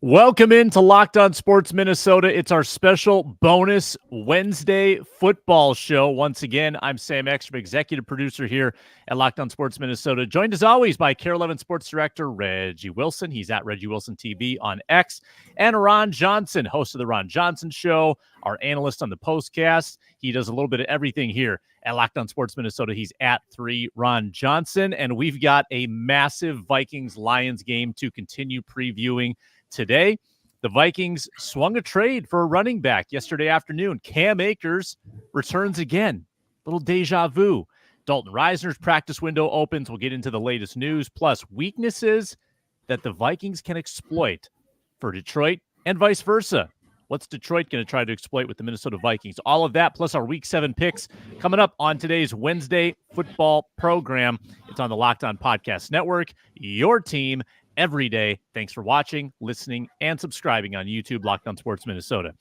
Welcome into Locked On Sports Minnesota. It's our special bonus Wednesday football show. Once again, I'm Sam Ekstrom, executive producer here at Locked On Sports Minnesota, joined as always by Care 11 Sports Director Reggie Wilson. He's at Reggie Wilson TV on X. And Ron Johnson, host of the Ron Johnson Show, our analyst on the postcast. He does a little bit of everything here at Locked On Sports Minnesota. He's at 3 Ron Johnson. And we've got a massive Vikings-Lions game to continue previewing today. The Vikings swung a trade for a running back yesterday afternoon. Cam Akers returns again. Little deja vu. Dalton Risner's practice window opens. We'll get into the latest news, plus weaknesses that the Vikings can exploit for Detroit and vice versa. What's Detroit going to try to exploit with the Minnesota Vikings? All of that, plus our Week 7 picks coming up on today's Wednesday football program. It's on the Locked On Podcast Network, your team every day. Thanks for watching, listening, and subscribing on YouTube, Locked On Sports Minnesota.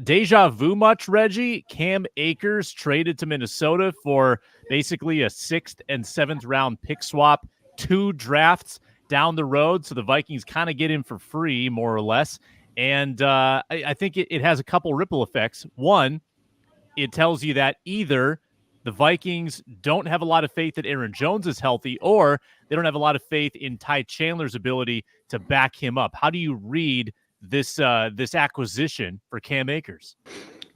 Deja vu much, Reggie? Cam Akers traded to Minnesota for basically a 6th and 7th round pick swap, 2 drafts down the road. So the Vikings kind of get him for free, more or less. And I think it has a couple ripple effects. One, it tells you that either the Vikings don't have a lot of faith that Aaron Jones is healthy, or they don't have a lot of faith in Ty Chandler's ability to back him up. How do you read this acquisition for Cam Akers?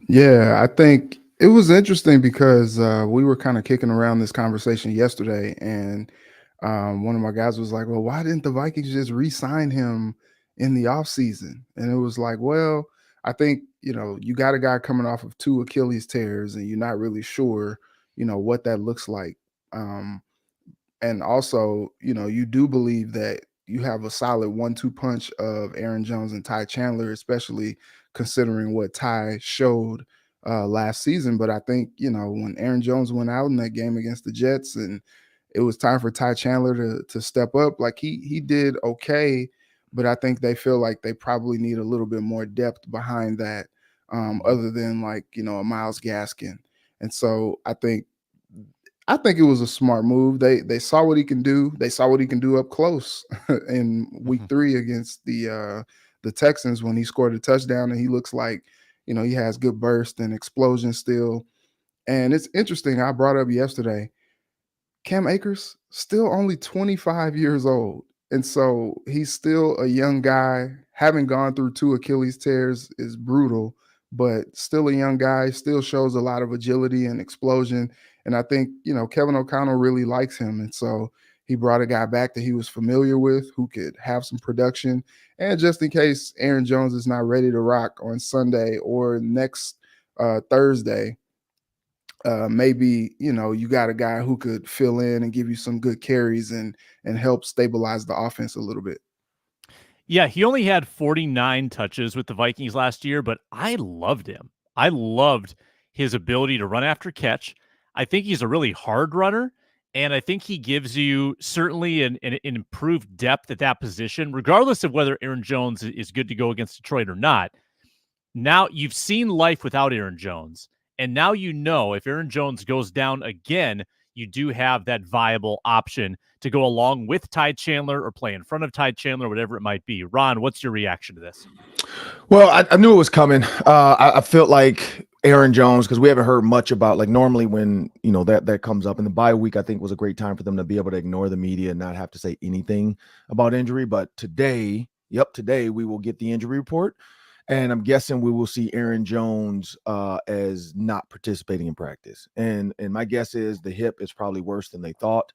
Yeah, I think it was interesting because we were kind of kicking around this conversation yesterday, and one of my guys was like, well, why didn't the Vikings just re-sign him in the offseason? And it was like, well, I think, you got a guy coming off of 2 Achilles tears, and you're not really sure, what that looks like. And also, you do believe that you have a solid 1-2 punch of Aaron Jones and Ty Chandler, especially considering what Ty showed last season. But I think, when Aaron Jones went out in that game against the Jets and it was time for Ty Chandler to step up, like he did okay, but I think they feel like they probably need a little bit more depth behind that, other than like, a Myles Gaskin. And so I think it was a smart move. They saw what he can do. They saw what he can do up close in week 3 against the Texans when he scored a touchdown, and he looks like, he has good burst and explosion still. And it's interesting. I brought up yesterday, Cam Akers still only 25 years old. And so he's still a young guy. Having gone through 2 Achilles tears is brutal, but still a young guy, still shows a lot of agility and explosion. And I think, Kevin O'Connell really likes him. And so he brought a guy back that he was familiar with who could have some production. And just in case Aaron Jones is not ready to rock on Sunday or next Thursday, maybe, you got a guy who could fill in and give you some good carries and help stabilize the offense a little bit. Yeah, he only had 49 touches with the Vikings last year, but I loved him. I loved his ability to run after catch. I think he's a really hard runner, and I think he gives you certainly an improved depth at that position, regardless of whether Aaron Jones is good to go against Detroit or not. Now you've seen life without Aaron Jones, and now if Aaron Jones goes down again, you do have that viable option to go along with Ty Chandler or play in front of Ty Chandler, whatever it might be. Ron, what's your reaction to this? Well, I knew it was coming. I felt like Aaron Jones, because we haven't heard much about, like, normally when, that comes up in the bye week, I think was a great time for them to be able to ignore the media and not have to say anything about injury. But today we will get the injury report. And I'm guessing we will see Aaron Jones as not participating in practice. And my guess is the hip is probably worse than they thought.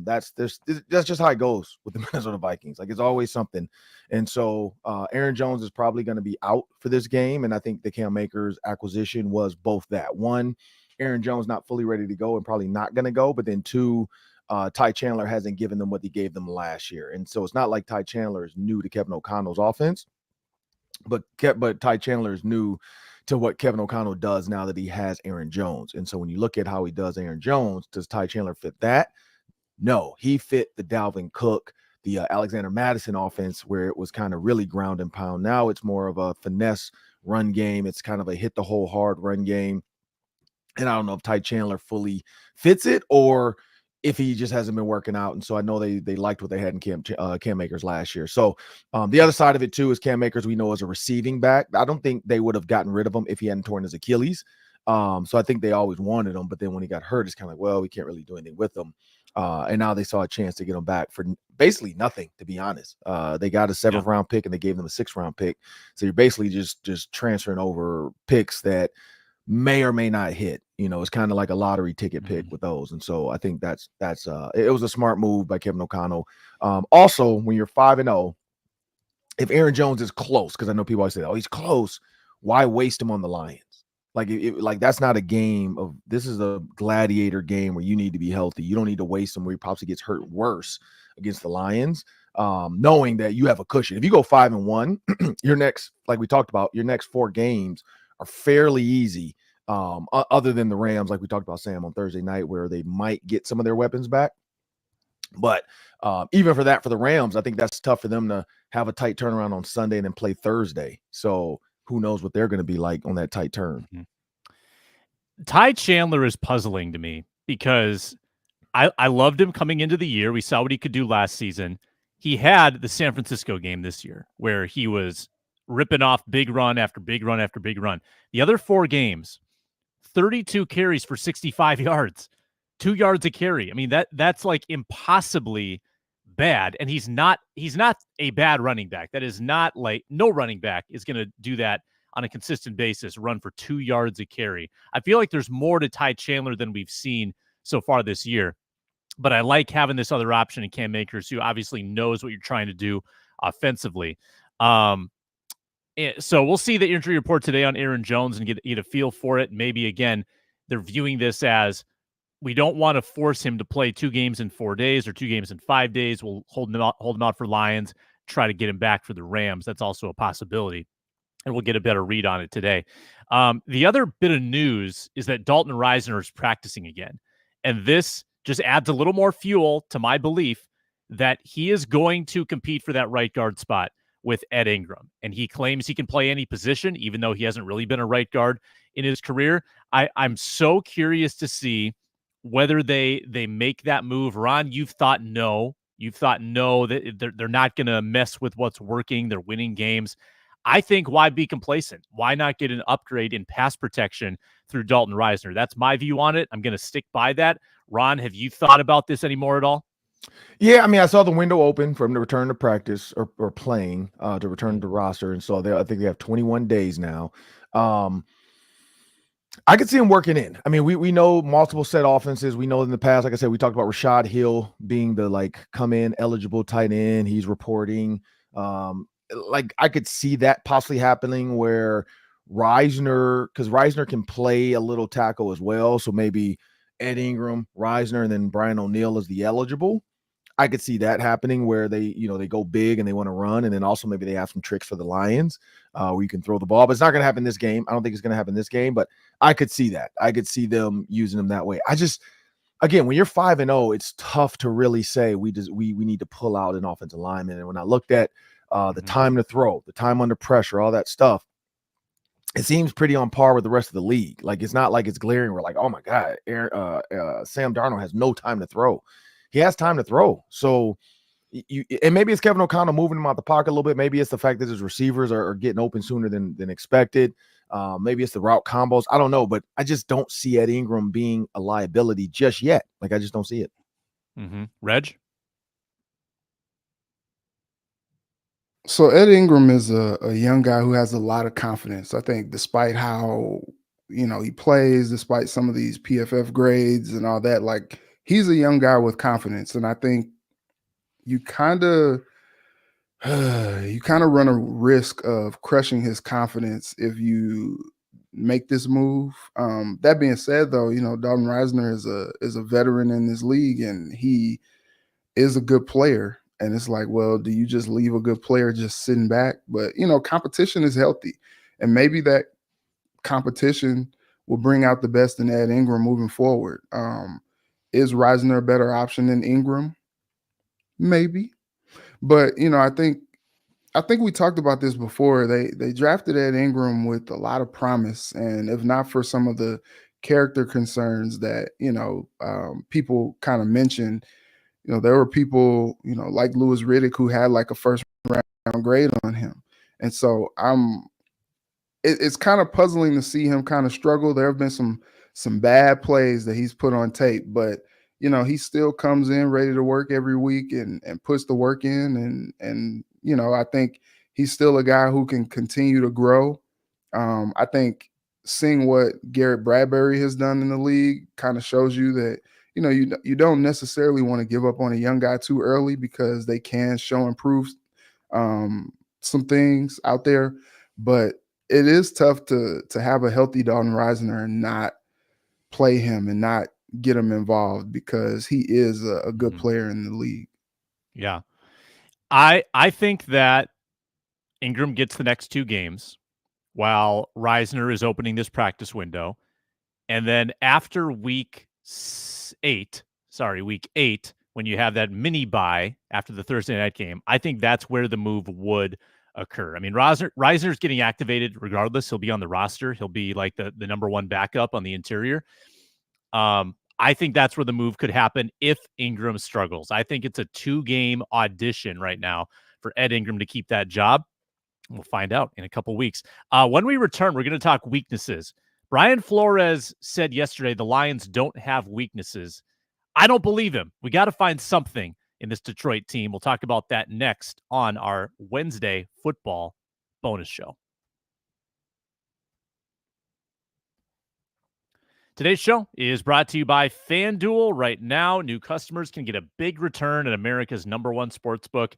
That's just how it goes with the Minnesota Vikings. Like, it's always something. And so Aaron Jones is probably going to be out for this game. And I think the Cam Akers acquisition was both that. One, Aaron Jones not fully ready to go and probably not going to go. But then 2, Ty Chandler hasn't given them what he gave them last year. And so it's not like Ty Chandler is new to Kevin O'Connell's offense. But Ty Chandler is new to what Kevin O'Connell does now that he has Aaron Jones. And so when you look at how he does Aaron Jones, does Ty Chandler fit that? No, he fit the Dalvin Cook, the Alexander Madison offense, where it was kind of really ground and pound. Now it's more of a finesse run game. It's kind of a hit the hole hard run game. And I don't know if Ty Chandler fully fits it, or if he just hasn't been working out. And so I know they liked what they had in Cam Akers last year. So the other side of it too is Cam Akers, we know, as a receiving back. I don't think they would have gotten rid of him if he hadn't torn his Achilles. So I think they always wanted him, but then when he got hurt, it's kind of like, well, we can't really do anything with him. And now they saw a chance to get him back for basically nothing, to be honest. They got a 7th round pick and they gave them a 6th round pick. So you're basically just transferring over picks that may or may not hit. You know, it's kind of like a lottery ticket pick with those. And so I think that's it was a smart move by Kevin O'Connell. Also, when you're 5-0, if Aaron Jones is close, because I know people always say, oh, he's close, why waste him on the Lions? Like that's not a game of, this is a gladiator game where you need to be healthy. You don't need to waste him where he possibly gets hurt worse against the Lions, knowing that you have a cushion. If you go 5-1, your next, like we talked about, your next 4 games are fairly easy, other than the Rams, like we talked about, Sam, on Thursday night, where they might get some of their weapons back. But even for the Rams, I think that's tough for them to have a tight turnaround on Sunday and then play Thursday. So who knows what they're going to be like on that tight turn. Ty Chandler is puzzling to me because I loved him coming into the year. We saw what he could do last season. He had the San Francisco game this year where he was ripping off big run after big run after big run. The other 4 games, 32 carries for 65 yards, 2 yards a carry. I mean, that's like impossibly bad. And he's not a bad running back. That is not like, no running back is going to do that on a consistent basis, run for 2 yards a carry. I feel like there's more to Ty Chandler than we've seen so far this year. But I like having this other option in Cam Akers, who obviously knows what you're trying to do offensively. So we'll see the injury report today on Aaron Jones and get a feel for it. Maybe, again, they're viewing this as, we don't want to force him to play 2 games in 4 days or 2 games in 5 days. We'll hold him out for Lions, try to get him back for the Rams. That's also a possibility, and we'll get a better read on it today. The other bit of news is that Dalton Risner is practicing again, and this just adds a little more fuel to my belief that he is going to compete for that right guard spot with Ed Ingram. And he claims he can play any position, even though he hasn't really been a right guard in his career. I'm so curious to see whether they make that move. Ron, you've thought no, that they're not going to mess with what's working. They're winning games. I think, why be complacent? Why not get an upgrade in pass protection through Dalton Risner? That's my view on it. I'm going to stick by that. Ron, have you thought about this anymore at all? Yeah, I mean, I saw the window open for him to return to practice or playing, to return to roster. And so I think they have 21 days now. I could see him working in. I mean, we know multiple set offenses. We know in the past, like I said, we talked about Rashad Hill being the come in eligible tight end. He's reporting. I could see that possibly happening where Risner, because Risner can play a little tackle as well. So maybe Ed Ingram, Risner, and then Brian O'Neill is the eligible. I could see that happening where they go big and they want to run. And then also maybe they have some tricks for the Lions where you can throw the ball, but it's not going to happen this game. I don't think it's going to happen this game, but I could see that. I could see them using them that way. Again, when you're 5-0, it's tough to really say we need to pull out an offensive lineman. And when I looked at the time to throw, the time under pressure, all that stuff, it seems pretty on par with the rest of the league. Like, it's not like it's glaring. We're like, oh my God, Sam Darnold has no time to throw. He has time to throw. So and maybe it's Kevin O'Connell moving him out the pocket a little bit. Maybe it's the fact that his receivers are getting open sooner than expected. Maybe it's the route combos. I don't know, but I just don't see Ed Ingram being a liability just yet. Like, I just don't see it. Reg? So Ed Ingram is a young guy who has a lot of confidence. I think despite how, he plays, despite some of these PFF grades and all that, like, he's a young guy with confidence. And I think you kind of run a risk of crushing his confidence if you make this move. That being said, though, Dalton Risner is a veteran in this league, and he is a good player. And it's like, well, do you just leave a good player just sitting back? But, competition is healthy. And maybe that competition will bring out the best in Ed Ingram moving forward. Is Risner a better option than Ingram? Maybe. But, I think we talked about this before. They drafted Ed Ingram with a lot of promise. And if not for some of the character concerns that, people kind of mentioned. There were people, like Louis Riddick, who had like a first round grade on him. And so it's kind of puzzling to see him kind of struggle. There have been some bad plays that he's put on tape, but he still comes in ready to work every week and puts the work in. And I think he's still a guy who can continue to grow. I think seeing what Garrett Bradbury has done in the league kind of shows you that, you don't necessarily want to give up on a young guy too early, because they can show improve some things out there. But it is tough to have a healthy Dalton Risner and not play him and not get him involved, because he is a good player in the league. Yeah. I think that Ingram gets the next 2 games while Risner is opening this practice window. And then after week 8, when you have that mini bye after the Thursday night game, I think that's where the move would occur. I mean, Risner's getting activated regardless. He'll be on the roster. He'll be like the number 1 backup on the interior. I think that's where the move could happen if Ingram struggles. I think it's a 2-game audition right now for Ed Ingram to keep that job. We'll find out in a couple weeks. When we return, we're going to talk weaknesses. Brian Flores said yesterday the Lions don't have weaknesses. I don't believe him. We got to find something in this Detroit team. We'll talk about that next on our Wednesday football bonus show. Today's show is brought to you by FanDuel. Right now, new customers can get a big return at America's #1 sportsbook.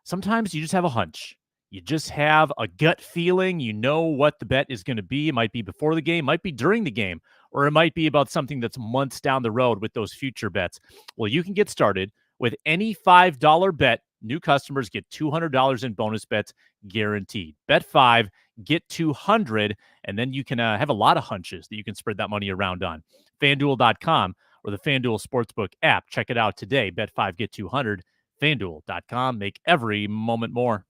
Sometimes you just have a hunch. You just have a gut feeling. You know what the bet is going to be. It might be before the game, might be during the game, or it might be about something that's months down the road with those future bets. Well, you can get started with any $5 bet. New customers get $200 in bonus bets guaranteed. Bet 5, get 200, and then you can have a lot of hunches that you can spread that money around on. FanDuel.com or the FanDuel Sportsbook app. Check it out today. Bet 5, get 200. FanDuel.com. Make every moment more.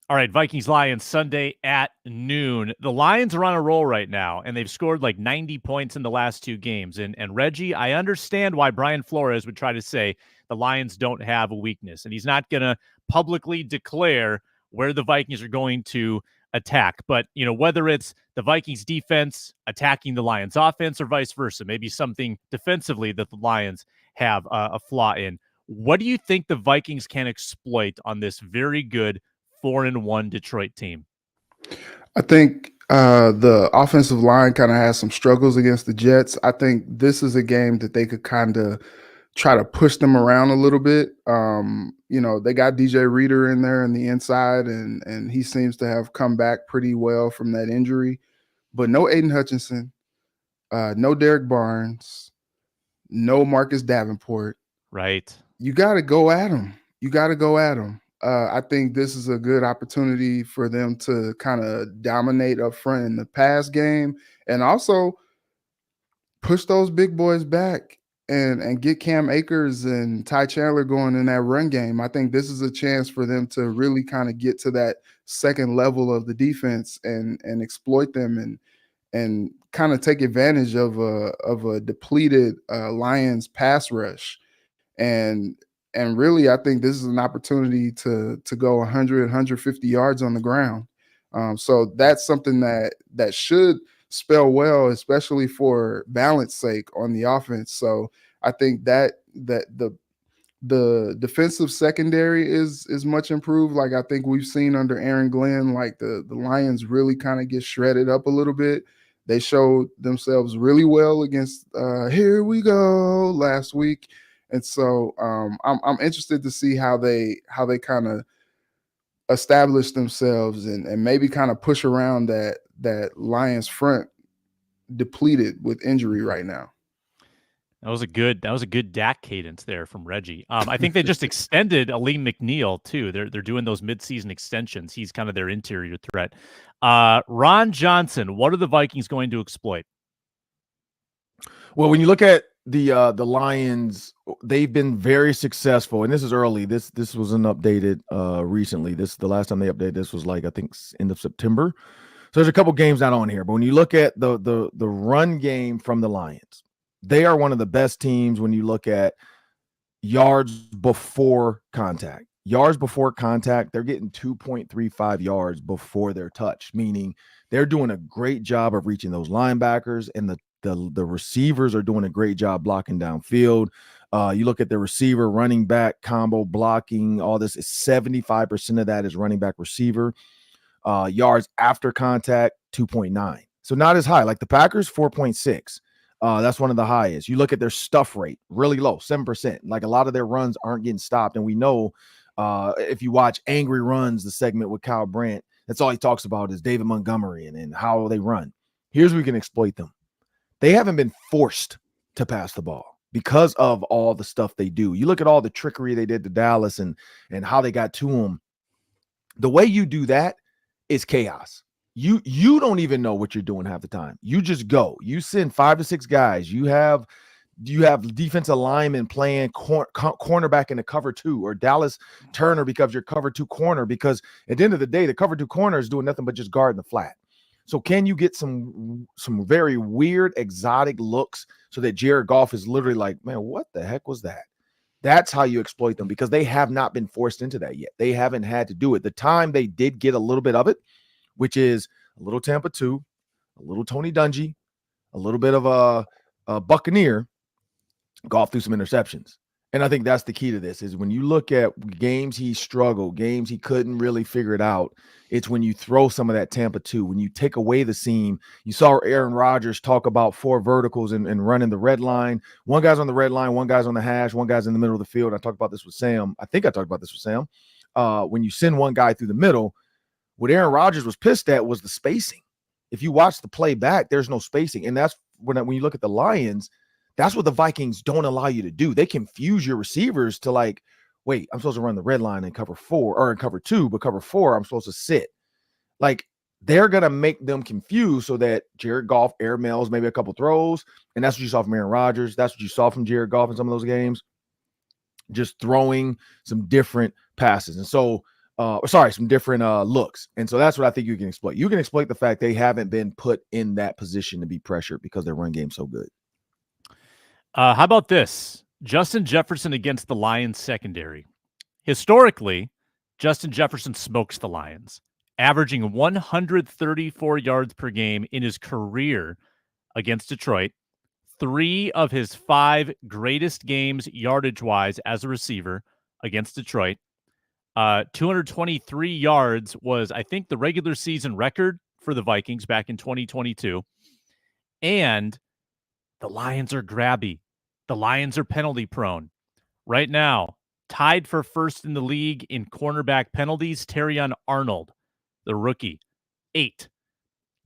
All right, Vikings-Lions Sunday at noon. The Lions are on a roll right now, and they've scored like 90 points in the last 2 games. And Reggie, I understand why Brian Flores would try to say the Lions don't have a weakness, and he's not going to publicly declare where the Vikings are going to attack. But, whether it's the Vikings defense attacking the Lions offense or vice versa, maybe something defensively that the Lions have a flaw in. What do you think the Vikings can exploit on this very good 4-1 Detroit team? I think the offensive line kind of has some struggles against the Jets. I think this is a game that they could kind of try to push them around a little bit. They got DJ Reader in there in the inside, and he seems to have come back pretty well from that injury. But no Aiden Hutchinson, no Derek Barnes, no Marcus Davenport. Right. You got to go at him. I think this is a good opportunity for them to kind of dominate up front in the pass game, and also push those big boys back and get Cam Akers and Ty Chandler going in that run game. I think this is a chance for them to really kind of get to that second level of the defense and exploit them and kind of take advantage of a depleted Lions pass rush. And really, I think this is an opportunity to go 100, 150 yards on the ground. So that's something that should spell well, especially for balance sake on the offense. So I think that the defensive secondary is much improved. Like I think we've seen under Aaron Glenn, like the Lions really kind of get shredded up a little bit. They showed themselves really well against Here We Go last week. And so I'm interested to see how they kind of establish themselves and maybe kind of push around that Lions front depleted with injury right now. That was a good Dak cadence there from Reggie. I think they just extended Aleem McNeil too. They're doing those midseason extensions. He's kind of their interior threat. Ron Johnson, what are the Vikings going to exploit? Well, when you look at the Lions, they've been very successful, and this is early. This wasn't updated recently. The last time they updated this was like I think end of September. So there's a couple games not on here, but when you look at the run game from the Lions, they are one of the best teams when you look at yards before contact. Yards before contact, they're getting 2.35 yards before they're touched, meaning they're doing a great job of reaching those linebackers, and the receivers are doing a great job blocking downfield. You look at the receiver, running back combo, blocking, all this is 75% of that is running back receiver. Yards after contact, 2.9. So not as high. Like the Packers, 4.6. That's one of the highest. You look at their stuff rate, really low, 7%. Like a lot of their runs aren't getting stopped. And we know if you watch Angry Runs, the segment with Kyle Brandt, that's all he talks about is David Montgomery and how they run. Here's where we can exploit them. They haven't been forced to pass the ball because of all the stuff they do. You look at all the trickery they did to Dallas and how they got to them. The way you do that is chaos. You don't even know what you're doing half the time. You just go. You send 5 to 6 guys. You have defensive linemen playing cornerback in the cover 2, or Dallas Turner becomes your cover 2 corner, because at the end of the day, the cover 2 corner is doing nothing but just guarding the flat. So can you get some very weird, exotic looks so that Jared Goff is literally like, man, what the heck was that? That's how you exploit them, because they have not been forced into that yet. They haven't had to do it. The time they did get a little bit of it, which is a little Tampa 2, a little Tony Dungy, a little bit of a Buccaneer, Goff threw some interceptions. And I think that's the key to this, is when you look at games he struggled, games he couldn't really figure it out, it's when you throw some of that Tampa 2, when you take away the seam. You saw Aaron Rodgers talk about 4 verticals and running the red line. One guy's on the red line, one guy's on the hash, one guy's in the middle of the field. I talked about this with Sam. I think I talked about this with Sam. When you send one guy through the middle, what Aaron Rodgers was pissed at was the spacing. If you watch the play back, there's no spacing. And that's when you look at the Lions, that's what the Vikings don't allow you to do. They confuse your receivers to like, wait, I'm supposed to run the red line in cover 4 or in cover 2, but cover 4, I'm supposed to sit. Like, they're going to make them confused so that Jared Goff airmails maybe a couple throws. And that's what you saw from Aaron Rodgers. That's what you saw from Jared Goff in some of those games, just throwing some different passes. And so, some different looks. And so that's what I think you can exploit. You can exploit the fact they haven't been put in that position to be pressured because their run game's so good. How about this? Justin Jefferson against the Lions secondary. Historically, Justin Jefferson smokes the Lions, averaging 134 yards per game in his career against Detroit. 3 of his 5 greatest games yardage-wise as a receiver against Detroit. 223 yards was, I think, the regular season record for the Vikings back in 2022. And the Lions are grabby. The Lions are penalty prone. Right now, tied for first in the league in cornerback penalties, Terrion Arnold, the rookie, 8.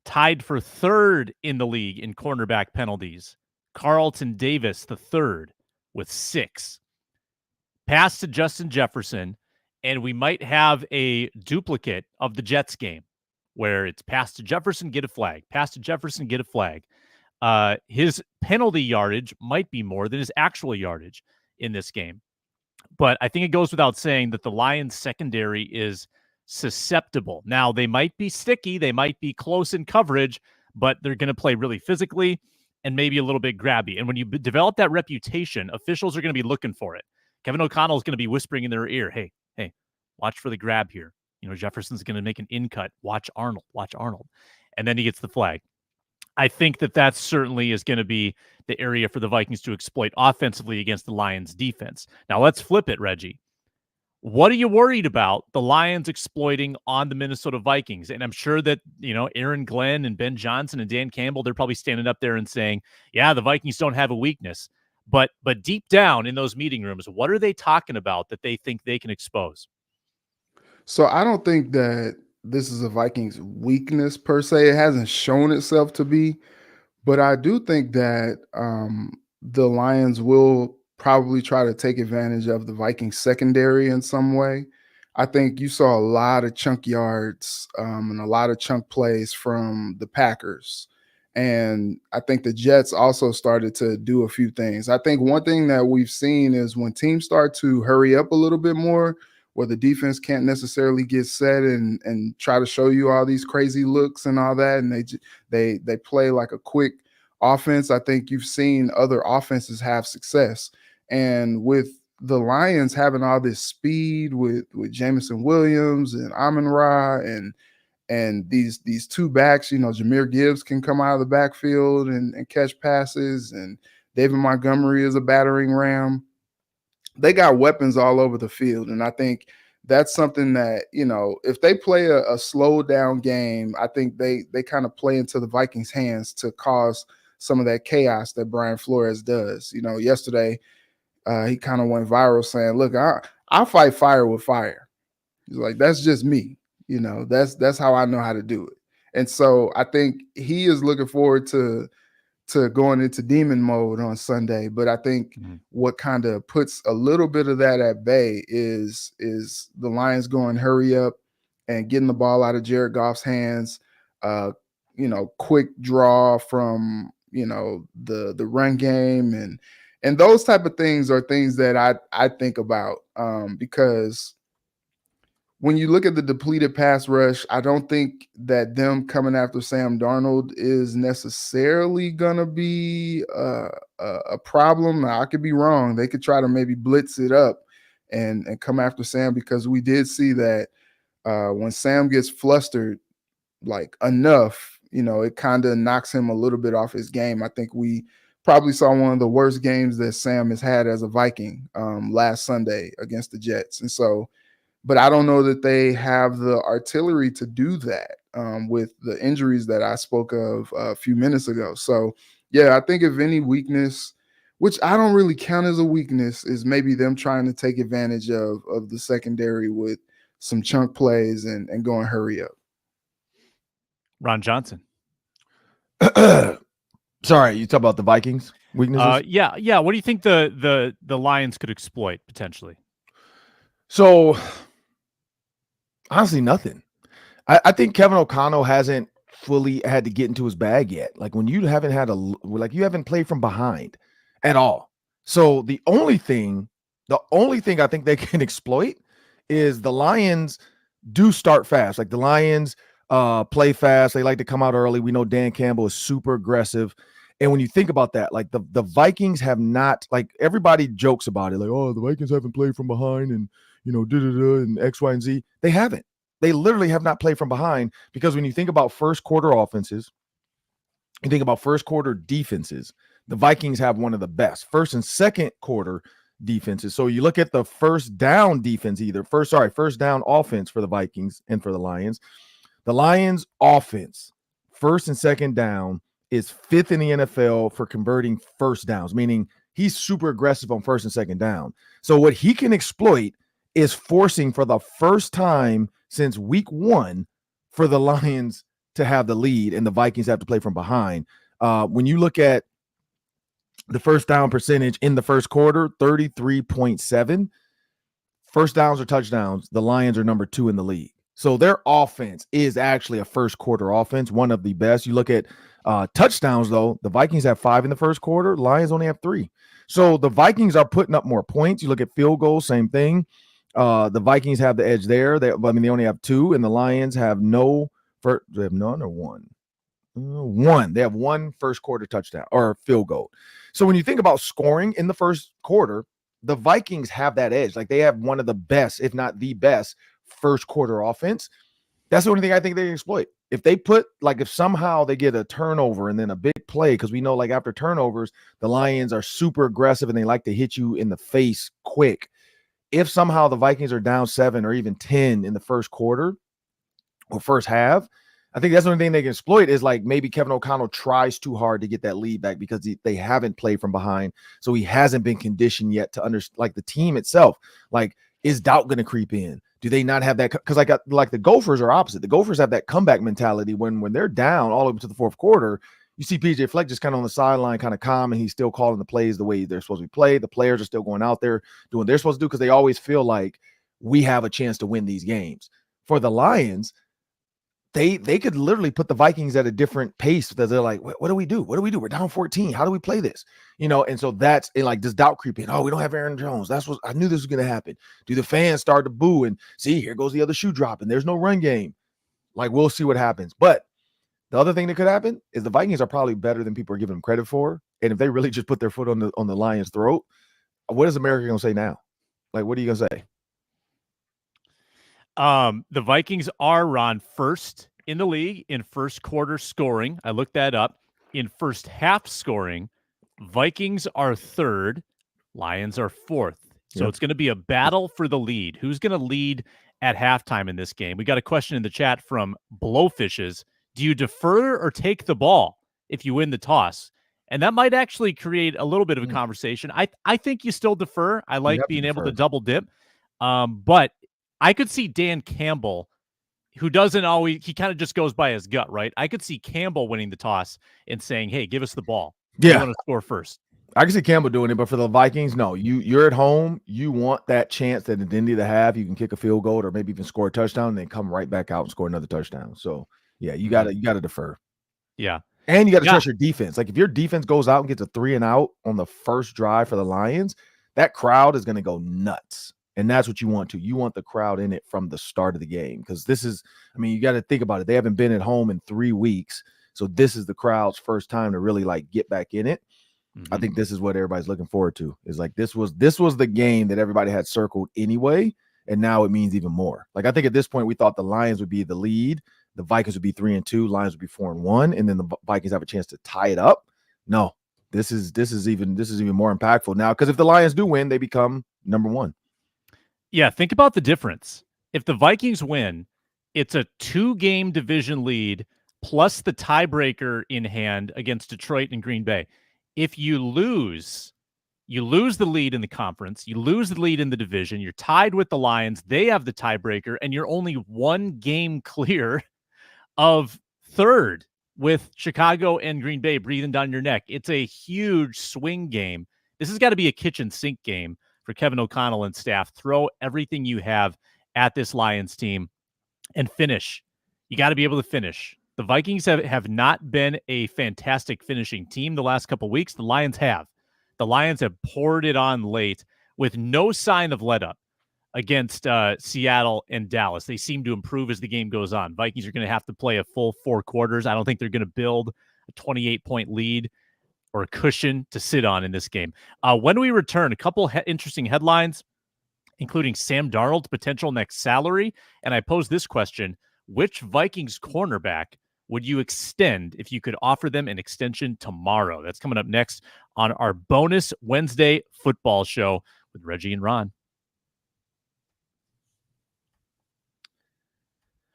Tied for third in the league in cornerback penalties, Carlton Davis, the third, with 6. Pass to Justin Jefferson, and we might have a duplicate of the Jets game where it's pass to Jefferson, get a flag. Pass to Jefferson, get a flag. His penalty yardage might be more than his actual yardage in this game. But I think it goes without saying that the Lions secondary is susceptible. Now, they might be sticky, they might be close in coverage, but they're going to play really physically and maybe a little bit grabby. And when you develop that reputation, officials are going to be looking for it. Kevin O'Connell is going to be whispering in their ear, hey, watch for the grab here. You know, Jefferson's going to make an in cut. Watch Arnold. And then he gets the flag. I think that certainly is going to be the area for the Vikings to exploit offensively against the Lions defense. Now let's flip it, Reggie. What are you worried about the Lions exploiting on the Minnesota Vikings? And I'm sure that, Aaron Glenn and Ben Johnson and Dan Campbell, they're probably standing up there and saying, yeah, the Vikings don't have a weakness. But deep down in those meeting rooms, what are they talking about that they think they can expose? So I don't think that this is a Vikings weakness per se. It hasn't shown itself to be, but I do think that the Lions will probably try to take advantage of the Vikings secondary in some way. I think you saw a lot of chunk yards and a lot of chunk plays from the Packers. And I think the Jets also started to do a few things. I think one thing that we've seen is when teams start to hurry up a little bit more, where the defense can't necessarily get set and try to show you all these crazy looks and all that, and they play like a quick offense. I think you've seen other offenses have success. And with the Lions having all this speed with Jameson Williams and Amon-Ra and these two backs, Jahmyr Gibbs can come out of the backfield and catch passes, and David Montgomery is a battering ram. They got weapons all over the field, and I think that's something that, if they play a slowed down game, I think they kind of play into the Vikings' hands to cause some of that chaos that Brian Flores does. Yesterday he kind of went viral saying, look, I'll fight fire with fire. He's like, that's just me. That's how I know how to do it. And so I think he is looking forward to going into demon mode on Sunday. But I think what kind of puts a little bit of that at bay is the Lions going hurry up and getting the ball out of Jared Goff's hands, quick draw from, the run game and those type of things are things that I think about because when you look at the depleted pass rush, I don't think that them coming after Sam Darnold is necessarily going to be a problem. Now, I could be wrong. They could try to maybe blitz it up and come after Sam, because we did see that when Sam gets flustered like enough, it kind of knocks him a little bit off his game. I think we probably saw one of the worst games that Sam has had as a Viking last Sunday against the Jets. And so, but I don't know that they have the artillery to do that with the injuries that I spoke of a few minutes ago. So, yeah, I think if any weakness, which I don't really count as a weakness, is maybe them trying to take advantage of the secondary with some chunk plays and going hurry up. Ron Johnson. Sorry, you talk about the Vikings weaknesses? Yeah. What do you think the Lions could exploit potentially? So, honestly, nothing. I think Kevin O'Connell hasn't fully had to get into his bag yet. Like when you haven't you haven't played from behind at all. So the only thing I think they can exploit is the Lions do start fast. Like the Lions play fast. They like to come out early. We know Dan Campbell is super aggressive. And when you think about that, like the Vikings have not, like everybody jokes about it, like, oh, the Vikings haven't played from behind and, and X, Y, and Z. They haven't. They literally have not played from behind, because when you think about first quarter offenses, you think about first quarter defenses, the Vikings have one of the best first and second quarter defenses. So you look at the first down defense, first down offense for the Vikings and for the Lions. The Lions offense, first and second down, is fifth in the NFL for converting first downs, meaning he's super aggressive on first and second down. So what he can exploit is forcing for the first time since week 1 for the Lions to have the lead and the Vikings have to play from behind. When you look at the first down percentage in the first quarter, 33.7. First downs or touchdowns, the Lions are number 2 in the league. So their offense is actually a first quarter offense, one of the best. You look at touchdowns, though, the Vikings have 5 in the first quarter. Lions only have 3. So the Vikings are putting up more points. You look at field goals, same thing. The Vikings have the edge there. They only have 2, and the Lions have they have none or one. One. They have 1 first quarter touchdown or field goal. So when you think about scoring in the first quarter, the Vikings have that edge. Like they have one of the best, if not the best, first quarter offense. That's the only thing I think they can exploit. If they if somehow they get a turnover and then a big play, because we know like after turnovers, the Lions are super aggressive and they like to hit you in the face quick. If somehow the Vikings are down 7 or even 10 in the first quarter or first half, I think that's the only thing they can exploit is like maybe Kevin O'Connell tries too hard to get that lead back because they haven't played from behind. So he hasn't been conditioned yet to understand, like the team itself, like is doubt going to creep in? Do they not have that? Because like the Gophers are opposite. The Gophers have that comeback mentality when they're down all the way to the fourth quarter. You see PJ Fleck just kind of on the sideline, kind of calm, and he's still calling the plays the way they're supposed to be played. The players are still going out there doing what they're supposed to do because they always feel like we have a chance to win these games. For the Lions, they could literally put the Vikings at a different pace because they're like, what do we do? What do we do? We're down 14. How do we play this? And so that's like this doubt creeping. Oh, we don't have Aaron Jones. That's what I knew this was going to happen. Do the fans start to boo and see, here goes the other shoe dropping. There's no run game. Like, we'll see what happens. But the other thing that could happen is the Vikings are probably better than people are giving them credit for. And if they really just put their foot on the Lions' throat, what is America going to say now? Like, what are you going to say? The Vikings are, Ron, first in the league in first quarter scoring. I looked that up. In first half scoring, Vikings are third, Lions are fourth. So It's going to be a battle for the lead. Who's going to lead at halftime in this game? We got a question in the chat from Blowfishes. Do you defer or take the ball if you win the toss? And that might actually create a little bit of a conversation. I think you still defer. I like being able to double dip. But I could see Dan Campbell, who doesn't always, he kind of just goes by his gut, right? I could see Campbell winning the toss and saying, hey, give us the ball. Yeah. I want to score first. I can see Campbell doing it, but for the Vikings, no. You're at home. You want that chance that at the end of the half, you can kick a field goal or maybe even score a touchdown and then come right back out and score another touchdown. So, yeah, you gotta defer. Yeah. And you got to trust your defense. Like, if your defense goes out and gets a 3 and out on the first drive for the Lions, that crowd is going to go nuts. And that's what you want to. You want the crowd in it from the start of the game, because this is, I mean, you got to think about it. They haven't been at home in 3 weeks. So this is the crowd's first time to really like get back in it. I think this is what everybody's looking forward to, is like, this was the game that everybody had circled anyway. And now it means even more. Like, I think at this point, we thought the Lions would be the lead. The Vikings would be 3-2, Lions would be 4-1, and then the Vikings have a chance to tie it up. No, this is even more impactful now, because if the Lions do win, they become number 1. Yeah, think about the difference. If the Vikings win, it's a 2-game division lead plus the tiebreaker in hand against Detroit and Green Bay. If you lose the lead in the conference, you lose the lead in the division, you're tied with the Lions, they have the tiebreaker, and you're only 1 game clear of third with Chicago and Green Bay breathing down your neck. It's a huge swing game. This has got to be a kitchen sink game for Kevin O'Connell and staff. Throw everything you have at this Lions team and finish. You got to be able to finish. The Vikings have not been a fantastic finishing team the last couple of weeks. The Lions have. The Lions have poured it on late with no sign of let up against Seattle and Dallas. They seem to improve as the game goes on. Vikings are going to have to play a full 4 quarters. I don't think they're going to build a 28-point lead or a cushion to sit on in this game. When we return, a couple interesting headlines, including Sam Darnold's potential next salary. And I pose this question: which Vikings cornerback would you extend if you could offer them an extension tomorrow? That's coming up next on our bonus Wednesday football show with Reggie and Ron.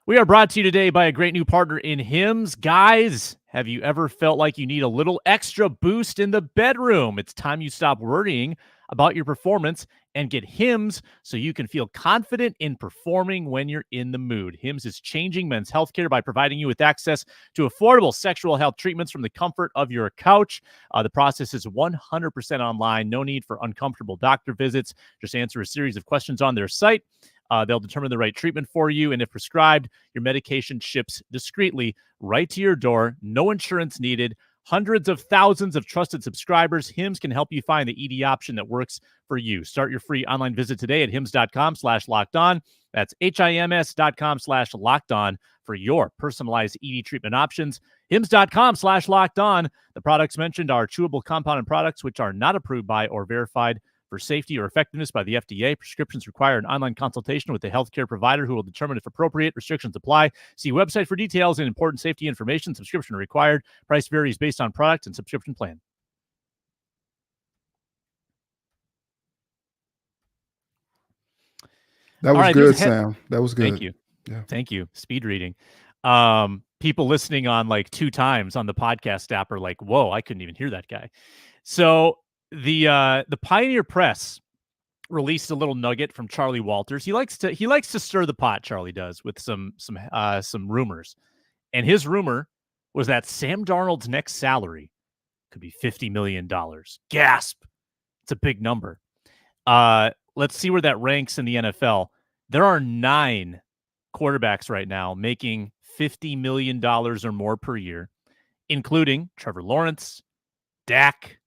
We are brought to you today by a great new partner in Hims. Guys, have you ever felt like you need a little extra boost in the bedroom? It's time you stop worrying about your performance and get Hims so you can feel confident in performing when you're in the mood. Hims is changing men's healthcare by providing you with access to affordable sexual health treatments from the comfort of your couch. The process is 100% online. No need for uncomfortable doctor visits. Just answer a series of questions on their site. They'll determine the right treatment for you, and if prescribed, your medication ships discreetly right to your door. No insurance needed. Hundreds of thousands of trusted subscribers. Hims can help you find the ED option that works for you. Start your free online visit today at hims.com/lockedon. That's HIMS.com/lockedon for your personalized ED treatment options. hims.com/lockedon. The products mentioned are chewable compounded products which are not approved by or verified for safety or effectiveness by the FDA. Prescriptions require an online consultation with a healthcare provider who will determine if appropriate. Restrictions apply. See website for details and important safety information. Subscription required. Price varies based on product and subscription plan. That was good, Sam. That was good. Thank you. Yeah. Thank you. Speed reading. People listening on like 2 times on the podcast app are like, whoa, I couldn't even hear that guy. So the Pioneer Press released a little nugget from Charlie Walters. He likes to stir the pot, Charlie does, with some rumors. And his rumor was that Sam Darnold's next salary could be $50 million. Gasp. It's a big number. Let's see where that ranks in the NFL. There are 9 quarterbacks right now making $50 million or more per year, including Trevor Lawrence, Dak,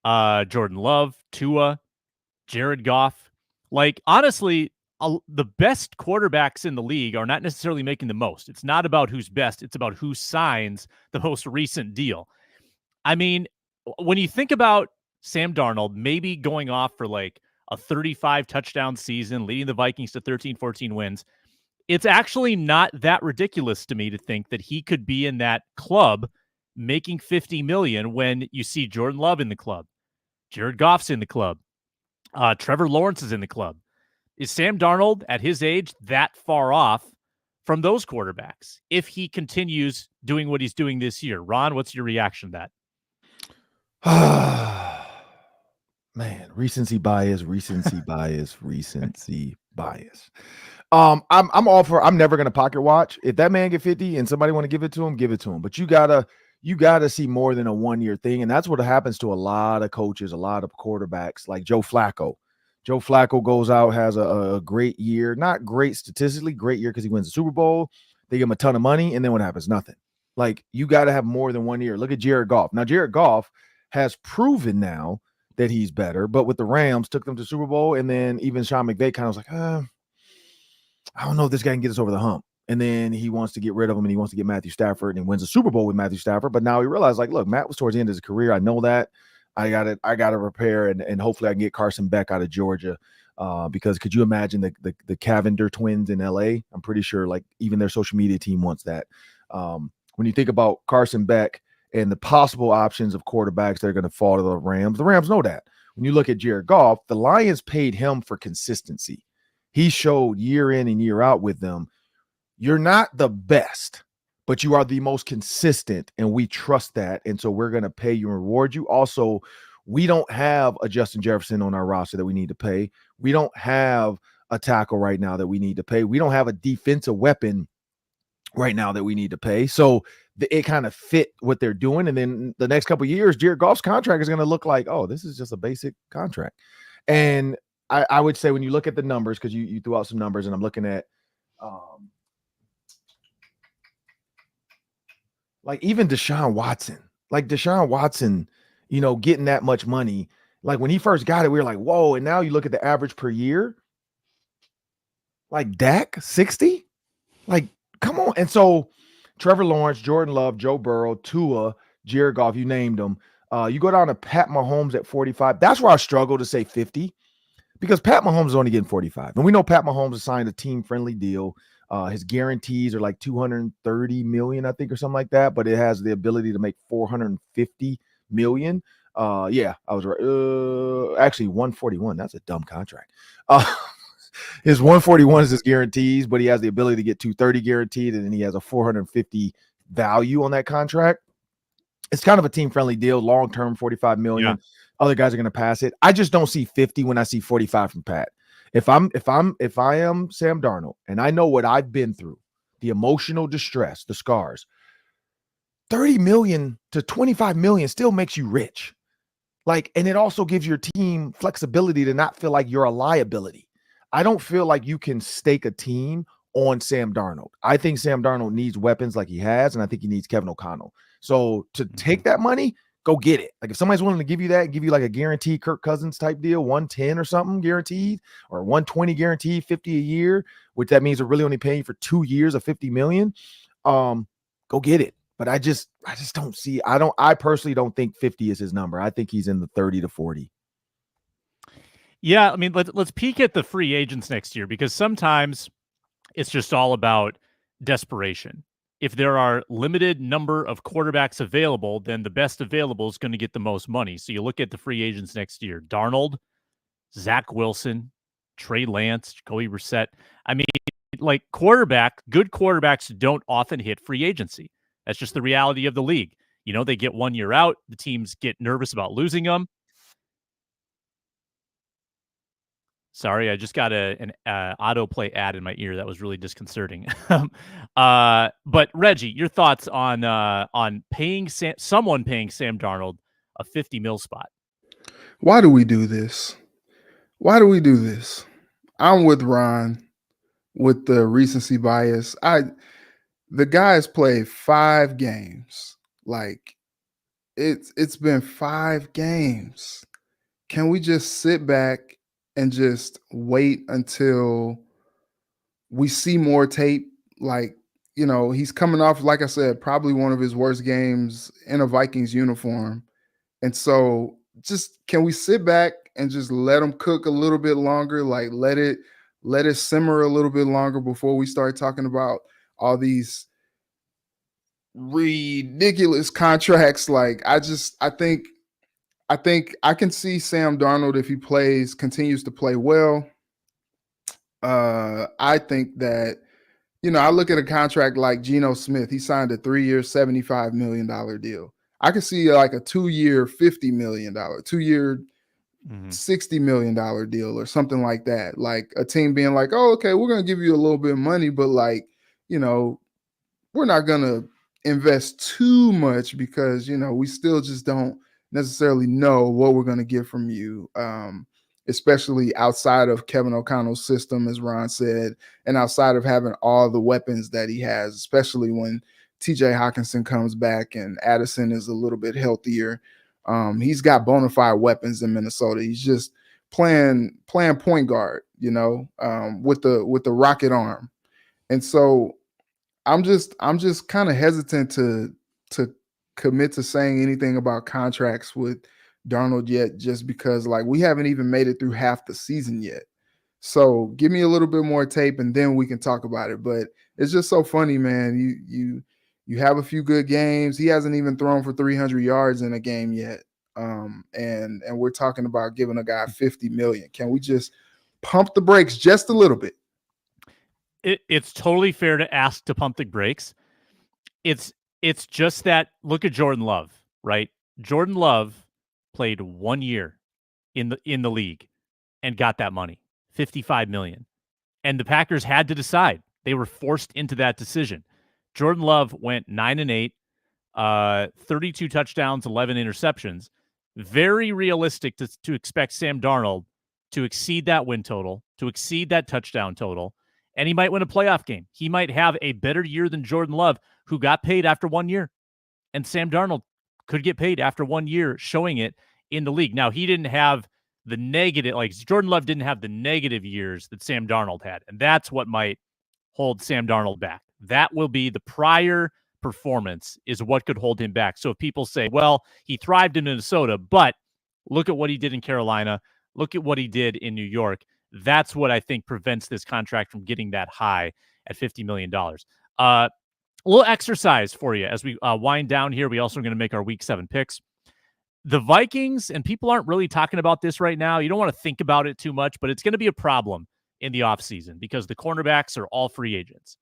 Jordan Love, Tua, Jared Goff. Like, honestly, the best quarterbacks in the league are not necessarily making the most. It's not about who's best. It's about who signs the most recent deal. I mean, when you think about Sam Darnold maybe going off for like a 35 touchdown season, leading the Vikings to 13, 14 wins, it's actually not that ridiculous to me to think that he could be in that club making 50 million when you see Jordan Love in the club, Jared Goff's in the club, Trevor Lawrence is in the club. Is Sam Darnold at his age that far off from those quarterbacks if he continues doing what he's doing this year? Ron, what's your reaction to that? Man, recency bias. I'm all for, I'm never gonna pocket watch. If that man get 50 and somebody want to give it to him. But you gotta see more than a 1 year thing. And that's what happens to a lot of coaches, a lot of quarterbacks, like Joe Flacco. Joe Flacco goes out, has a great year, not great statistically, great year because he wins the Super Bowl. They give him a ton of money, and then what happens? Nothing. Like, you got to have more than 1 year. Look at Jared Goff. Now, Jared Goff has proven now that he's better, but with the Rams, took them to Super Bowl, and then even Sean McVay kind of was like, I don't know if this guy can get us over the hump. And then he wants to get rid of him, and he wants to get Matthew Stafford, and wins a Super Bowl with Matthew Stafford. But now he realized, like, look, Matt was towards the end of his career. I know that. I got to repair, and hopefully I can get Carson Beck out of Georgia, because could you imagine the Cavender twins in LA? I'm pretty sure like even their social media team wants that. When you think about Carson Beck and the possible options of quarterbacks that are going to fall to the Rams know that. When you look at Jared Goff, the Lions paid him for consistency. He showed year in and year out with them. You're not the best, but you are the most consistent, and we trust that. And so we're going to pay you and reward you. Also, we don't have a Justin Jefferson on our roster that we need to pay. We don't have a tackle right now that we need to pay. We don't have a defensive weapon right now that we need to pay. So it kind of fit what they're doing. And then the next couple of years, Jared Goff's contract is going to look like, oh, this is just a basic contract. And I would say when you look at the numbers, because you threw out some numbers, and I'm looking at like even Deshaun Watson, getting that much money. Like when he first got it, we were like, whoa. And now you look at the average per year, like Dak, 60, like, come on. And so Trevor Lawrence, Jordan Love, Joe Burrow, Tua, Jared Goff, you named them. You go down to Pat Mahomes at 45. That's where I struggle to say 50, because Pat Mahomes is only getting 45. And we know Pat Mahomes has signed a team-friendly deal. His guarantees are like $230 million, I think, or something like that, but it has the ability to make $450 million. Yeah, I was right. Actually, 141. That's a dumb contract. His 141 is his guarantees, but he has the ability to get 230 guaranteed, and then he has a 450 value on that contract. It's kind of a team-friendly deal, long-term, $45 million. Yeah. Other guys are going to pass it. I just don't see 50 when I see 45 from Pat. If I am Sam Darnold, and I know what I've been through, the emotional distress, the scars, 30 million to 25 million still makes you rich. Like, and it also gives your team flexibility to not feel like you're a liability. I don't feel like you can stake a team on Sam Darnold. I think Sam Darnold needs weapons like he has, and I think he needs Kevin O'Connell. So to take that money, go get it. Like if somebody's willing to give you that, give you like a guaranteed Kirk Cousins type deal, 110 or something guaranteed, or 120 guaranteed, 50 a year, which that means they're really only paying for 2 years of 50 million. Go get it. But I just don't see, I personally don't think 50 is his number. I think he's in the 30 to 40. Yeah, I mean, let's peek at the free agents next year, because sometimes it's just all about desperation. If there are limited number of quarterbacks available, then the best available is going to get the most money. So you look at the free agents next year: Darnold, Zach Wilson, Trey Lance, Jacoby Brissett. I mean, like good quarterbacks don't often hit free agency. That's just the reality of the league. They get 1 year out. The teams get nervous about losing them. Sorry, I just got an autoplay ad in my ear. That was really disconcerting. But Reggie, your thoughts on paying someone paying Sam Darnold a 50 mil spot? Why do we do this? I'm with Ron with the recency bias. The guy's played 5 games. Like it's been 5 games. Can we just sit back and just wait until we see more tape? Like, he's coming off, like I said, probably one of his worst games in a Vikings uniform. And so just can we sit back and just let him cook a little bit longer? Like let it simmer a little bit longer before we start talking about all these ridiculous contracts. Like I think I can see Sam Darnold, if he continues to play well. I think that, I look at a contract like Geno Smith. He signed a 3-year, $75 million deal. I could see like a 2-year, $50 million, 2-year, $60 million deal or something like that. Like a team being like, oh, okay, we're going to give you a little bit of money, but like, we're not going to invest too much because, we still just don't necessarily know what we're going to get from you. Especially outside of Kevin O'Connell's system, as Ron said, and outside of having all the weapons that he has, especially when TJ Hawkinson comes back and Addison is a little bit healthier. He's got bona fide weapons in Minnesota. He's just playing point guard, with the rocket arm. And so I'm just kind of hesitant to commit to saying anything about contracts with Darnold yet, just because like we haven't even made it through half the season yet. So give me a little bit more tape and then we can talk about it. But it's just so funny, man. You have a few good games. He hasn't even thrown for 300 yards in a game yet. And we're talking about giving a guy 50 million. Can we just pump the brakes just a little bit? It's totally fair to ask to pump the brakes. It's just that, look at Jordan Love, right? Jordan Love played 1 year in the league and got that money, $55 million. And the Packers had to decide. They were forced into that decision. Jordan Love went 9-8, 32 touchdowns, 11 interceptions. Very realistic to expect Sam Darnold to exceed that win total, to exceed that touchdown total, and he might win a playoff game. He might have a better year than Jordan Love, who got paid after 1 year. And Sam Darnold could get paid after 1 year showing it in the league. Now, he didn't have the negative, like Jordan Love didn't have the negative years that Sam Darnold had. And that's what might hold Sam Darnold back. That will be the prior performance is what could hold him back. So if people say, well, he thrived in Minnesota, but look at what he did in Carolina, look at what he did in New York, that's what I think prevents this contract from getting that high at $50 million. A little exercise for you as we wind down here. We also are going to make our Week 7 picks. The Vikings, and people aren't really talking about this right now. You don't want to think about it too much, but it's going to be a problem in the offseason because the cornerbacks are all free agents.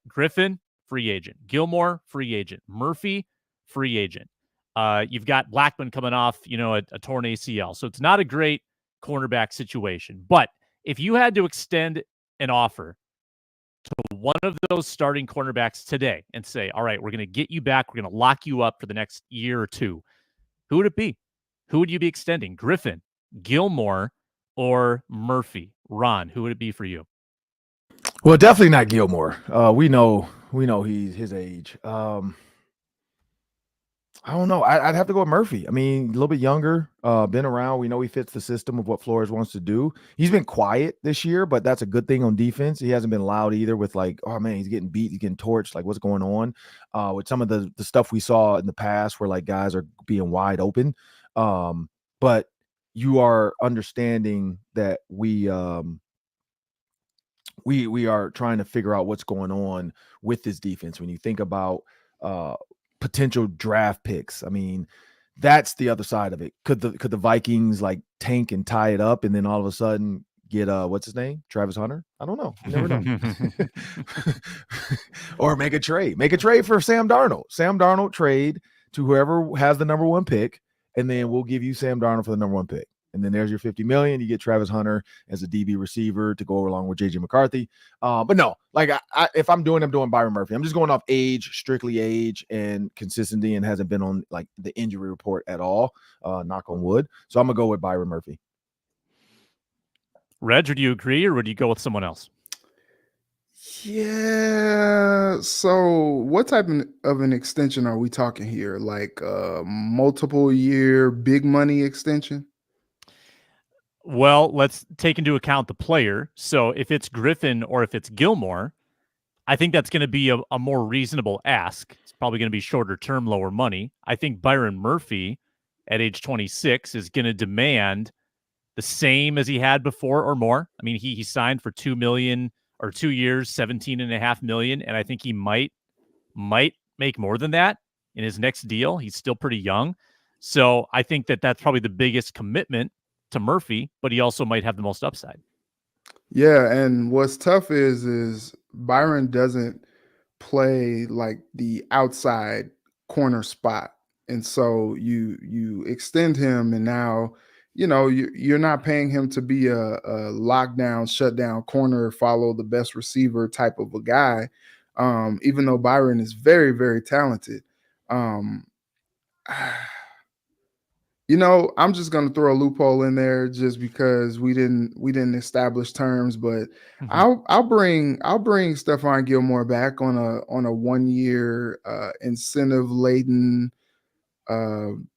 Griffin, free agent. Gilmore, free agent. Murphy, free agent. You've got Blackman coming off, a torn ACL. So it's not a great cornerback situation. But if you had to extend an offer to one of those starting cornerbacks today and say, all right, we're going to get you back, we're going to lock you up for the next year or two, who would it be? Who would you be extending? Griffin, Gilmore, or Murphy? Ron, who would it be for you? Well, definitely not Gilmore. We know he's his age. I don't know. I'd have to go with Murphy. I mean, a little bit younger, been around. We know he fits the system of what Flores wants to do. He's been quiet this year, but that's a good thing on defense. He hasn't been loud either with like, oh man, he's getting beat, he's getting torched. Like what's going on? With some of the stuff we saw in the past where like guys are being wide open. But you are understanding that we are trying to figure out what's going on with this defense. When you think about potential draft picks, I mean, that's the other side of it. Could the Vikings like tank and tie it up and then all of a sudden get what's his name? Travis Hunter? I don't know. You never know. Or make a trade for Sam Darnold. Sam Darnold trade to whoever has the number 1 pick, and then we'll give you Sam Darnold for the number 1 pick. And then there's your $50 million. You get Travis Hunter as a DB receiver to go along with JJ McCarthy. But no, like if I'm doing Byron Murphy. I'm just going off age, strictly age and consistency, and hasn't been on like the injury report at all. Knock on wood. So I'm gonna go with Byron Murphy. Reg, do you agree, or would you go with someone else? Yeah. So, what type of an extension are we talking here? Like a multiple year big money extension? Well, let's take into account the player. So if it's Griffin or if it's Gilmore, I think that's going to be a more reasonable ask. It's probably going to be shorter term, lower money. I think Byron Murphy at age 26 is going to demand the same as he had before or more. I mean, he signed for 2 million or 2 years, 17.5 million. And I think he might make more than that in his next deal. He's still pretty young. So I think that's probably the biggest commitment to Murphy, but he also might have the most upside. Yeah, and what's tough is Byron doesn't play like the outside corner spot. And so you extend him, and now you're not paying him to be a lockdown, shutdown corner, follow the best receiver type of a guy. Even though Byron is very, very talented. Um, I'm just gonna throw a loophole in there just because we didn't establish terms, but Mhm. I'll bring Stephon Gilmore back on a 1 year incentive laden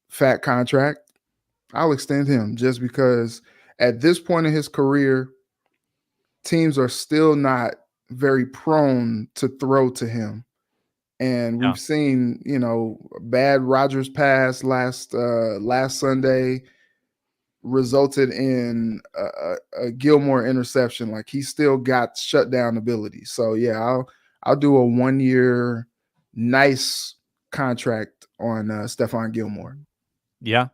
fat contract. I'll extend him just because at this point in his career, teams are still not very prone to throw to him. And Yeah. we've seen, bad Rodgers pass last Sunday resulted in a Gilmore interception. Like he still got shutdown ability. So yeah, I'll do a 1 year nice contract on Stephon Gilmore. Yeah.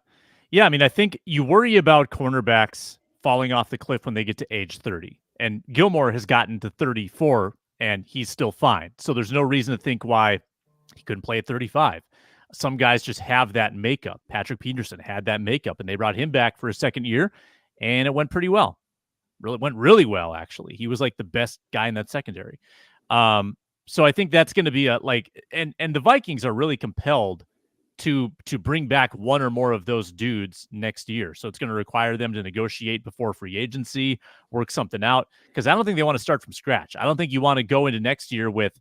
Yeah. I mean, I think you worry about cornerbacks falling off the cliff when they get to age 30. And Gilmore has gotten to 34 and he's still fine. So there's no reason to think why he couldn't play at 35. Some guys just have that makeup. Patrick Peterson had that makeup, and they brought him back for a second year, and it went pretty well. Really went really well, actually. He was like the best guy in that secondary. So I think that's going to be and the Vikings are really compelled to bring back one or more of those dudes next year. So it's going to require them to negotiate before free agency, work something out, because I don't think they want to start from scratch. I don't think you want to go into next year with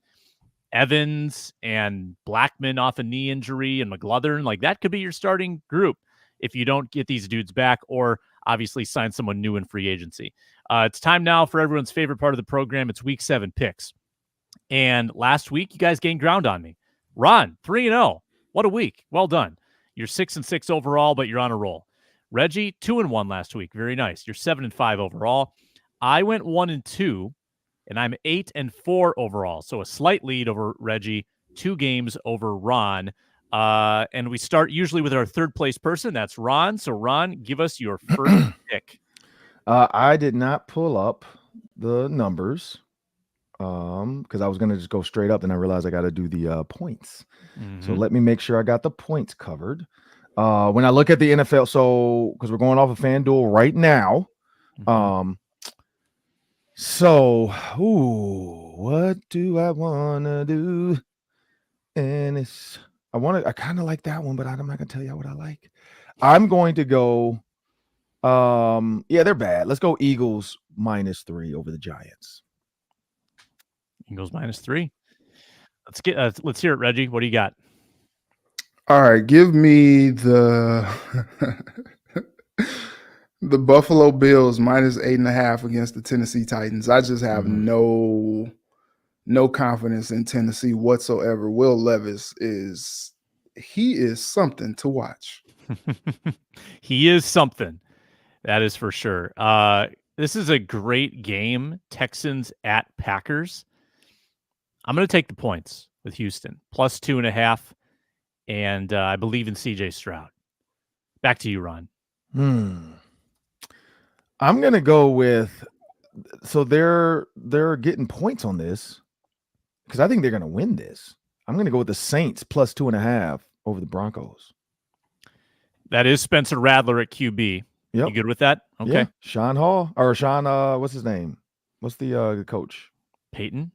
Evans and Blackman off a knee injury and McLaurin. Like that could be your starting group if you don't get these dudes back or obviously sign someone new in free agency. It's time now for everyone's favorite part of the program. It's week 7 picks. And last week, you guys gained ground on me. Ron, 3-0. What a week. Well done. You're 6-6 overall, but you're on a roll. Reggie, 2-1 last week. Very nice. You're 7-5 overall. I went 1-2, and I'm 8-4 overall. So a slight lead over Reggie, 2 games over Ron. And we start usually with our third place person. That's Ron. So Ron, give us your first pick. I did not pull up the numbers because I was going to just go straight up, and I realized I got to do the points. Mm-hmm. So let me make sure I got the points covered. When I look at the NFL, so because we're going off of FanDuel right now. Mm-hmm. So, what do I want to do? And I kind of like that one, but I'm not going to tell you what I like. I'm going to go, yeah, they're bad. Let's go Eagles -3 over the Giants. Eagles -3. Let's hear it, Reggie. What do you got? All right, give me the the Buffalo Bills -8.5 against the Tennessee Titans. I just have no confidence in Tennessee whatsoever. Will Levis is something to watch. He is something. That is for sure. This is a great game. Texans at Packers. I'm going to take the points with Houston, +2.5. And I believe in CJ Stroud. Back to you, Ron. I'm going to go with, so they're getting points on this because I think they're going to win this. I'm going to go with the Saints +2.5 over the Broncos. That is Spencer Radler at QB. Yep. You good with that? Okay. Yeah. Sean, what's his name? What's the coach? Sean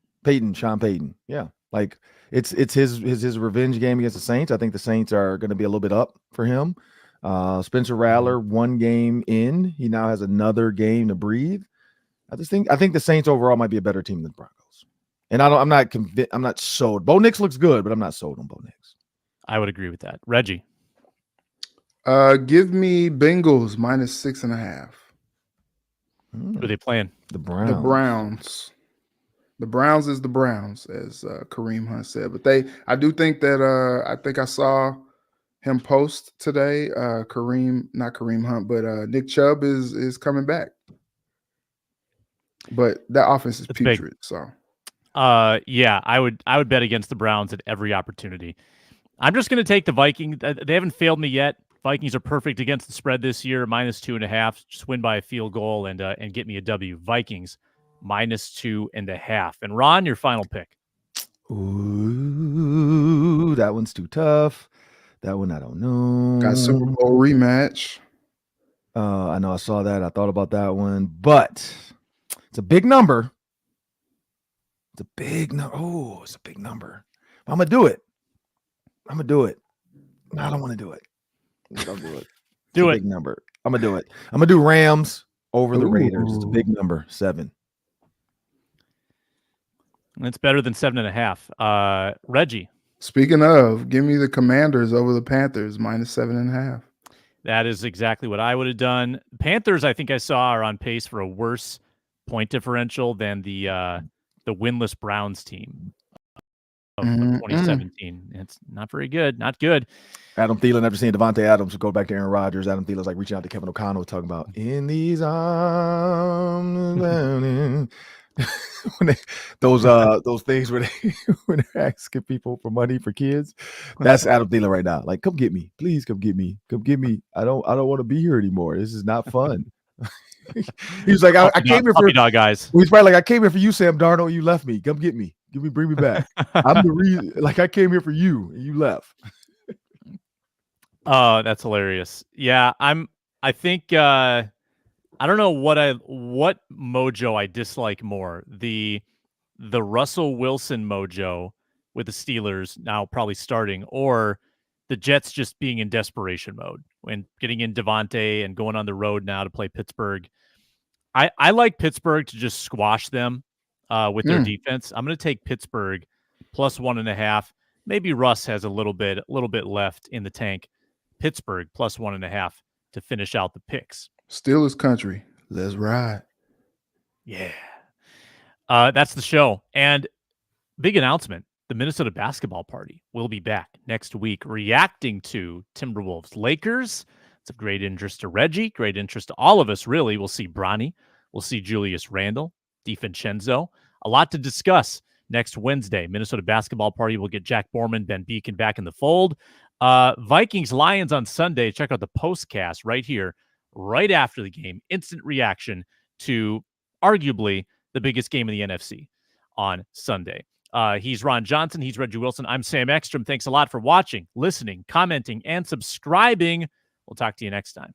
Payton. Yeah. Like it's his revenge game against the Saints. I think the Saints are going to be a little bit up for him. Spencer Rattler, 1 game in. He now has another game to breathe. I think the Saints overall might be a better team than the Broncos. And I'm not convinced. I'm not sold. Bo Nix looks good, but I'm not sold on Bo Nix. I would agree with that. Reggie. Give me Bengals -6.5. Who are they playing? The Browns. The Browns. The Browns is the Browns, as Kareem Hunt said. But I do think that I think I saw him post today. Not Kareem Hunt, but Nick Chubb is coming back. But that offense is putrid. Big. So yeah, I would bet against the Browns at every opportunity. I'm just going to take the Vikings. They haven't failed me yet. Vikings are perfect against the spread this year, -2.5. Just win by a field goal and get me a W. Vikings -2.5. And Ron, your final pick. Ooh, that one's too tough. That one I don't know. Got Super Bowl rematch. I know I saw that. I thought about that one, but it's a big number. It's a big number. Oh, it's a big number. I'm gonna do it. I don't want to do it. Don't do it. Do it. Big number. I'm gonna do it. I'm gonna do Rams over the Raiders. It's a big number, 7. It's better than 7.5. Reggie. Speaking of, give me the Commanders over the Panthers -7.5. That is exactly what I would have done. Panthers, I think I saw, are on pace for a worse point differential than the winless Browns team of 2017. It's not very good. Not good. Adam Thielen, after seeing Devontae Adams go back to Aaron Rodgers, Adam Thielen's like reaching out to Kevin O'Connell, talking about in these arms. Those things where they're asking people for money for kids. That's Adam Thielen right now. Like, come get me, please, come get me. I don't want to be here anymore. This is not fun. He was like, I came here for dog guys. He's probably like, I came here for you, Sam Darnold. You left me. Come get me. Bring me back. I'm the reason. Like, I came here for you, and you left. Oh, that's hilarious. Yeah, I think I don't know what mojo I dislike more. The Russell Wilson mojo with the Steelers now probably starting, or the Jets just being in desperation mode when getting in Devontae and going on the road now to play Pittsburgh. I like Pittsburgh to just squash them with their defense. I'm going to take Pittsburgh +1.5. Maybe Russ has a little bit left in the tank. Pittsburgh +1.5 to finish out the picks. Steelers country. Let's ride. Yeah. That's the show. And big announcement. The Minnesota basketball party will be back next week reacting to Timberwolves Lakers. It's of great interest to Reggie, great interest to all of us, really. We'll see Bronny. We'll see Julius Randle, DiVincenzo. A lot to discuss next Wednesday. Minnesota basketball party. We'll get Jack Borman, Ben Beacon back in the fold. Vikings Lions on Sunday. Check out the postcast right here, right after the game. Instant reaction to arguably the biggest game in the NFC on Sunday. He's Ron Johnson. He's Reggie Wilson. I'm Sam Ekstrom. Thanks a lot for watching, listening, commenting, and subscribing. We'll talk to you next time.